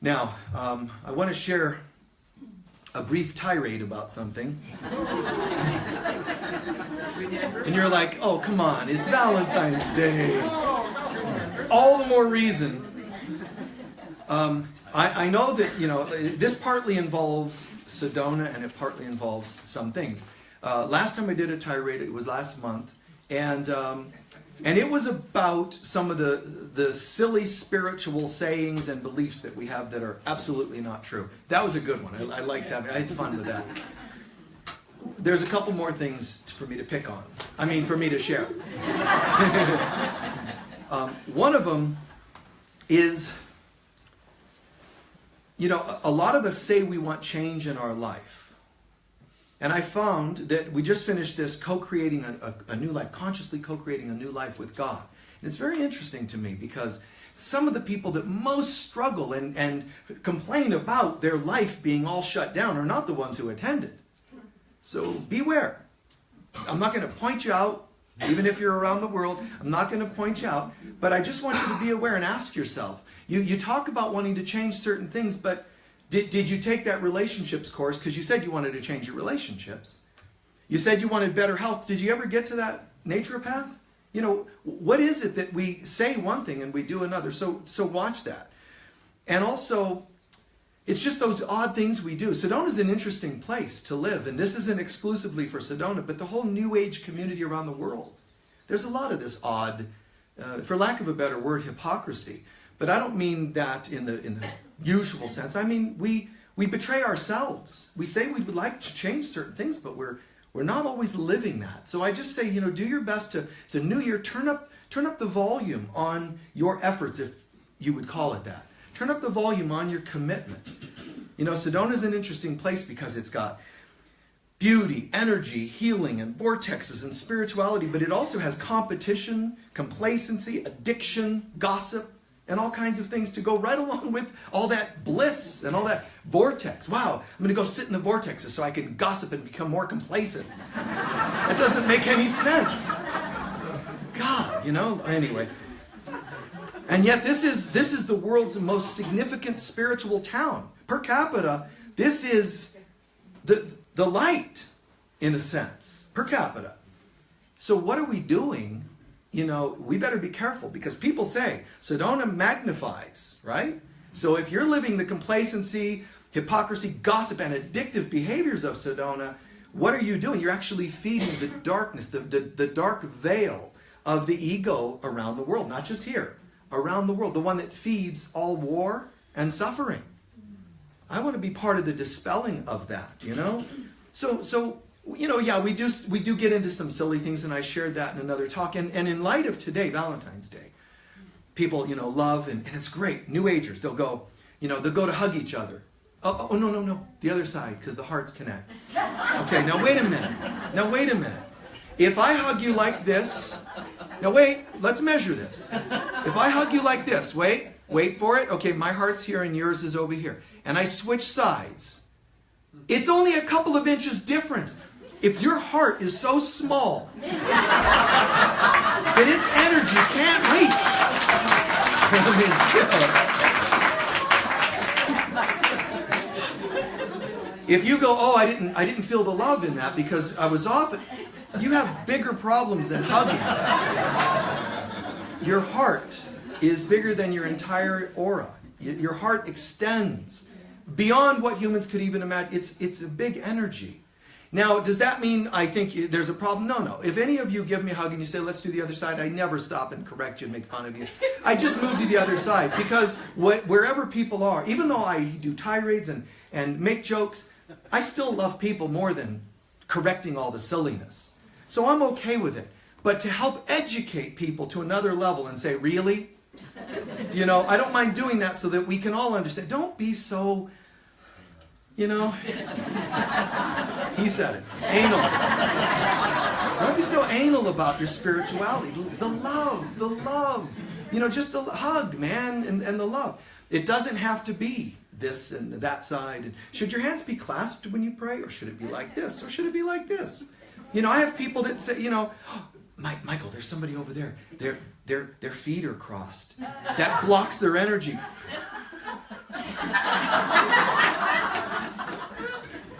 Now, I want to share a brief tirade about something. And you're like, oh, come on, it's Valentine's Day. All the more reason. I know that, this partly involves Sedona and it partly involves some things. Last time I did a tirade, it was last month. And it was about some of the silly spiritual sayings and beliefs that we have that are absolutely not true. That was a good one. I liked having, I had fun with that. There's a couple more things for me to pick on. I mean, for me to share. One of them is, a lot of us say we want change in our life. And I found that we just finished this co-creating a new life, consciously co-creating a new life with God. And it's very interesting to me because some of the people that most struggle and complain about their life being all shut down are not the ones who attended. So beware. I'm not going to point you out, even if you're around the world. I'm not going to point you out. But I just want you to be aware and ask yourself. You talk about wanting to change certain things, but did you take that relationships course? Because you said you wanted to change your relationships. You said you wanted better health. Did you ever get to that naturopath? What is it that we say one thing and we do another? So watch that. And also, it's just those odd things we do. Sedona is an interesting place to live. And this isn't exclusively for Sedona, but the whole New Age community around the world. There's a lot of this odd, for lack of a better word, hypocrisy. But I don't mean that in the usual sense. I mean, we betray ourselves. We say we would like to change certain things, but we're not always living that. So I just say, do your best to, it's a new year, turn up the volume on your efforts, if you would call it that. Turn up the volume on your commitment. Sedona is an interesting place because it's got beauty, energy, healing, and vortexes and spirituality, but it also has competition, complacency, addiction, gossip, and all kinds of things to go right along with all that bliss and all that vortex. Wow, I'm going to go sit in the vortexes so I can gossip and become more complacent. That doesn't make any sense. God, anyway. And yet this is the world's most significant spiritual town. Per capita, this is the light, in a sense, per capita. So what are we doing? We better be careful because people say Sedona magnifies, right? So if you're living the complacency, hypocrisy, gossip, and addictive behaviors of Sedona, what are you doing? You're actually feeding the darkness, the dark veil of the ego around the world, not just here, around the world, the one that feeds all war and suffering. I want to be part of the dispelling of that, So yeah, we do get into some silly things, and I shared that in another talk. And in light of today, Valentine's Day, people, love, and it's great. New Agers, they'll go to hug each other. Oh, no, the other side, because the hearts connect. Okay, now wait a minute. If I hug you like this, now wait, let's measure this. If I hug you like this, wait for it. Okay, my heart's here and yours is over here. And I switch sides. It's only a couple of inches difference. If your heart is so small that its energy can't reach. If you go, oh, I didn't feel the love in that because I was off, you have bigger problems than hugging. Your heart is bigger than your entire aura. Your heart extends beyond what humans could even imagine. It's a big energy. Now, does that mean I think there's a problem? No. If any of you give me a hug and you say, let's do the other side, I never stop and correct you and make fun of you. I just move to the other side because wherever people are, even though I do tirades and make jokes, I still love people more than correcting all the silliness. So I'm okay with it. But to help educate people to another level and say, really? I don't mind doing that so that we can all understand. Don't be so, he said it, anal. Don't be so anal about your spirituality. The love. Just the hug, man, and the love. It doesn't have to be this and that side. And should your hands be clasped when you pray, or should it be like this, or should it be like this? I have people that say, Michael, there's somebody over there. Their feet are crossed. That blocks their energy.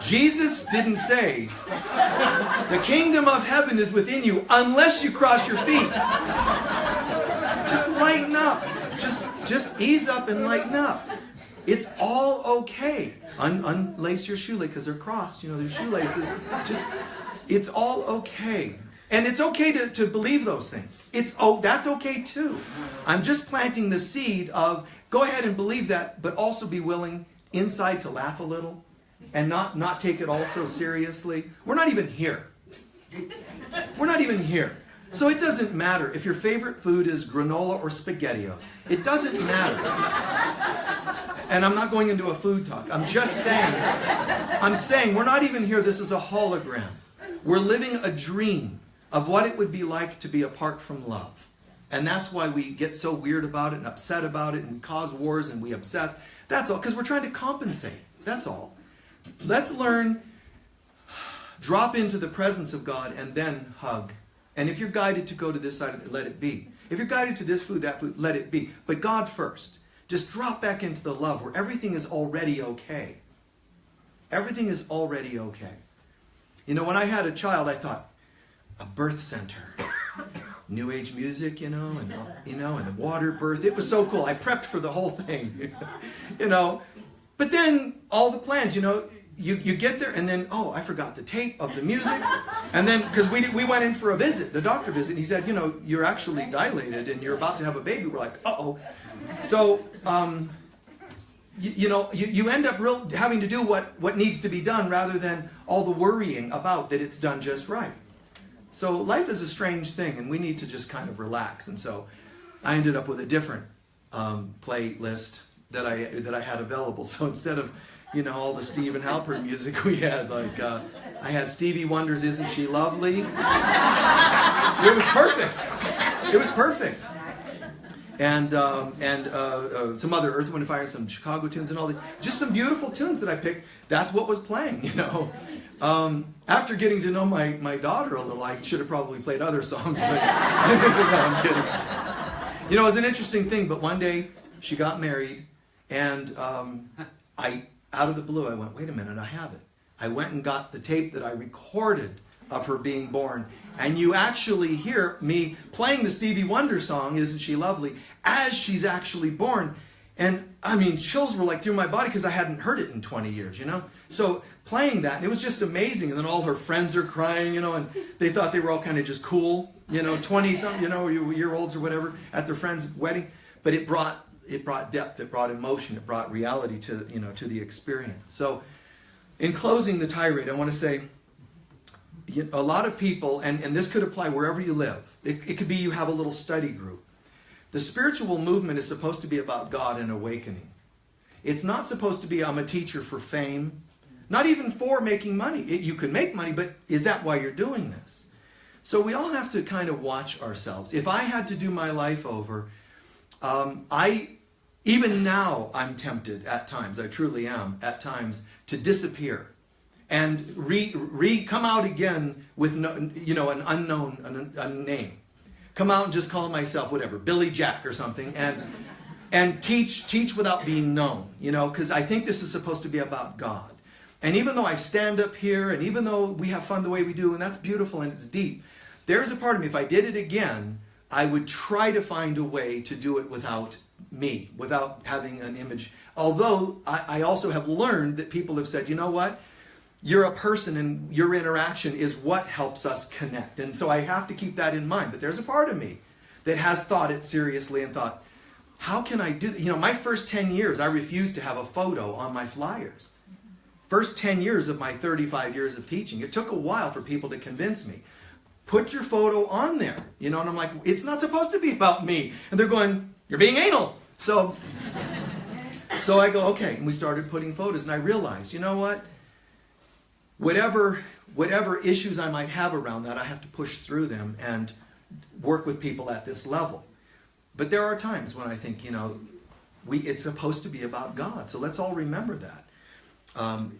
Jesus didn't say, the kingdom of heaven is within you unless you cross your feet. Just lighten up. Just ease up and lighten up. It's all okay. Unlace your shoelace because they're crossed. You know, their shoelaces. It's all okay. And it's okay to believe those things. That's okay too. I'm just planting the seed of go ahead and believe that, but also be willing inside to laugh a little and not take it all so seriously. We're not even here. We're not even here. So it doesn't matter if your favorite food is granola or SpaghettiOs. It doesn't matter. And I'm not going into a food talk. I'm saying we're not even here. This is a hologram. We're living a dream of what it would be like to be apart from love. And that's why we get so weird about it and upset about it and we cause wars and we obsess. That's all, because we're trying to compensate. That's all. Let's learn, drop into the presence of God and then hug. And if you're guided to go to this side, let it be. If you're guided to this food, that food, let it be. But God first. Just drop back into the love where everything is already okay. Everything is already okay. You know, when I had a child, I thought, a birth center. New age music, and a water birth. It was so cool. I prepped for the whole thing. But then all the plans, you get there and then, I forgot the tape of the music. And then, because we went in for a visit, the doctor visit, and he said, you're actually dilated and you're about to have a baby. We're like, uh-oh. So, you end up having to do what needs to be done rather than all the worrying about that it's done just right. So life is a strange thing, and we need to just kind of relax. And so I ended up with a different playlist that I had available. So instead of all the Stephen Halpern music we had, I had Stevie Wonder's "Isn't She Lovely?" It was perfect. It was perfect. And some other Earth, Wind & Fire, some Chicago tunes and all that. Just some beautiful tunes that I picked. That's what was playing, After getting to know my daughter a little, I should have probably played other songs, but no, I'm kidding. It was an interesting thing, but one day she got married, and out of the blue, I went, wait a minute, I have it. I went and got the tape that I recorded of her being born, and you actually hear me playing the Stevie Wonder song, "Isn't She Lovely?" as she's actually born. And I mean, chills were like through my body because I hadn't heard it in 20 years, So playing that, and it was just amazing. And then all her friends are crying, and they thought they were all kind of just cool, 20-something, year-olds or whatever at their friend's wedding. But it brought depth, it brought emotion, it brought reality to the experience. So in closing the tirade, I want to say, a lot of people, and this could apply wherever you live. It could be you have a little study group. The spiritual movement is supposed to be about God and awakening. It's not supposed to be, I'm a teacher for fame. Not even for making money. You can make money, but is that why you're doing this? So we all have to kind of watch ourselves. If I had to do my life over, even now I'm tempted at times, I truly am, at times, to disappear. And come out again with an unknown a name. Come out and just call myself whatever, Billy Jack or something, and teach without being known, because I think this is supposed to be about God. And even though I stand up here, and even though we have fun the way we do, and that's beautiful and it's deep, there's a part of me, if I did it again, I would try to find a way to do it without me, without having an image. Although I also have learned that people have said, you know what? You're a person and your interaction is what helps us connect. And so I have to keep that in mind. But there's a part of me that has thought it seriously and thought, how can I do that? My first 10 years, I refused to have a photo on my flyers. First 10 years of my 35 years of teaching. It took a while for people to convince me. Put your photo on there. And I'm like, it's not supposed to be about me. And they're going, you're being anal. So I go, okay. And we started putting photos. And I realized, you know what? Whatever issues I might have around that, I have to push through them and work with people at this level. But there are times when I think, it's supposed to be about God. So let's all remember that.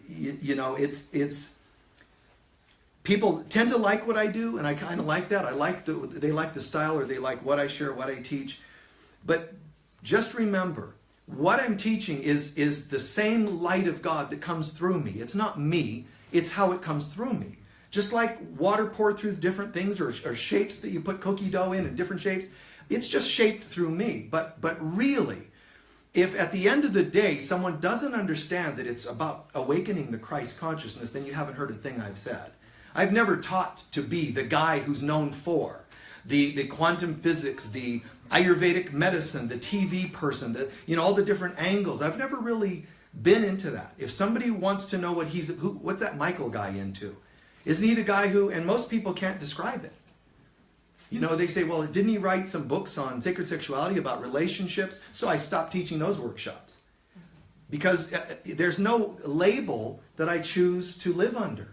It's people tend to like what I do, and I kind of like that. They like the style, or they like what I share, what I teach. But just remember, what I'm teaching is the same light of God that comes through me. It's not me, it's how it comes through me. Just like water poured through different things or shapes that you put cookie dough in different shapes, it's just shaped through me. But really, if at the end of the day someone doesn't understand that it's about awakening the Christ consciousness, then you haven't heard a thing I've said. I've never taught to be the guy who's known for the quantum physics, the Ayurvedic medicine, the TV person, all the different angles. I've never really been into that. If somebody wants to know what's that Michael guy into? Isn't he the guy who, and most people can't describe it. They say, well, didn't he write some books on sacred sexuality about relationships? So I stopped teaching those workshops. Because there's no label that I choose to live under.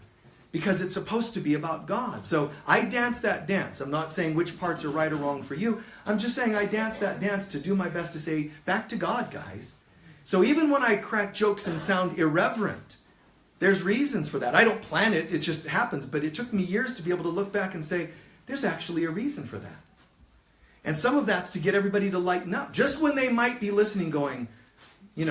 Because it's supposed to be about God. So I dance that dance. I'm not saying which parts are right or wrong for you. I'm just saying I dance that dance to do my best to say, back to God, guys. So even when I crack jokes and sound irreverent, there's reasons for that. I don't plan it, it just happens. But it took me years to be able to look back and say, there's actually a reason for that. And some of that's to get everybody to lighten up. Just when they might be listening going,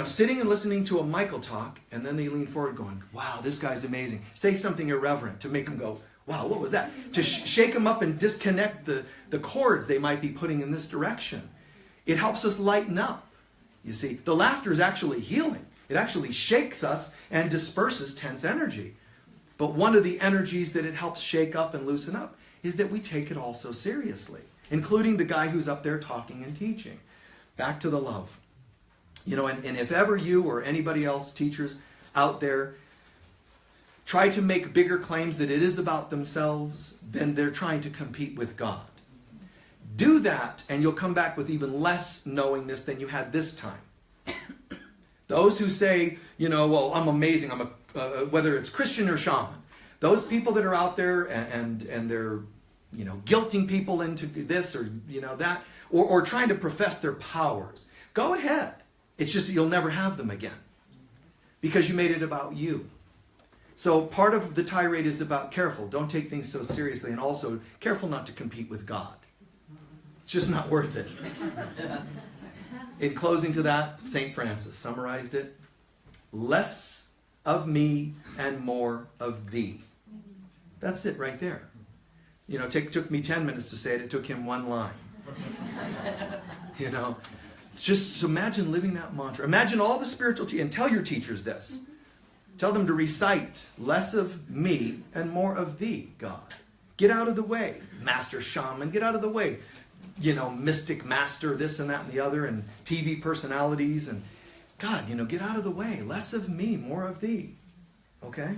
sitting and listening to a Michael talk, and then they lean forward going, wow, this guy's amazing. Say something irreverent to make them go, wow, what was that? To shake them up and disconnect the cords they might be putting in this direction. It helps us lighten up. You see, the laughter is actually healing. It actually shakes us and disperses tense energy. But one of the energies that it helps shake up and loosen up is that we take it all so seriously, including the guy who's up there talking and teaching. Back to the love. And if ever you or anybody else, teachers out there, try to make bigger claims that it is about themselves, then they're trying to compete with God. Do that, and you'll come back with even less knowingness than you had this time. Those who say, well, I'm amazing, whether it's Christian or shaman, those people that are out there and they're, guilting people into this or, that, or trying to profess their powers, go ahead. It's just that you'll never have them again because you made it about you. So part of the tirade is about careful. Don't take things so seriously, and also careful not to compete with God. It's just not worth it. In closing to that, St. Francis summarized it. Less of me and more of thee. That's it right there. It took me 10 minutes to say it. It took him one line. Just imagine living that mantra. Imagine all the spiritual and tell your teachers this. Tell them to recite less of me and more of thee, God. Get out of the way, master shaman. Get out of the way. Mystic master, this and that and the other, and TV personalities. And God, get out of the way. Less of me, more of thee. Okay?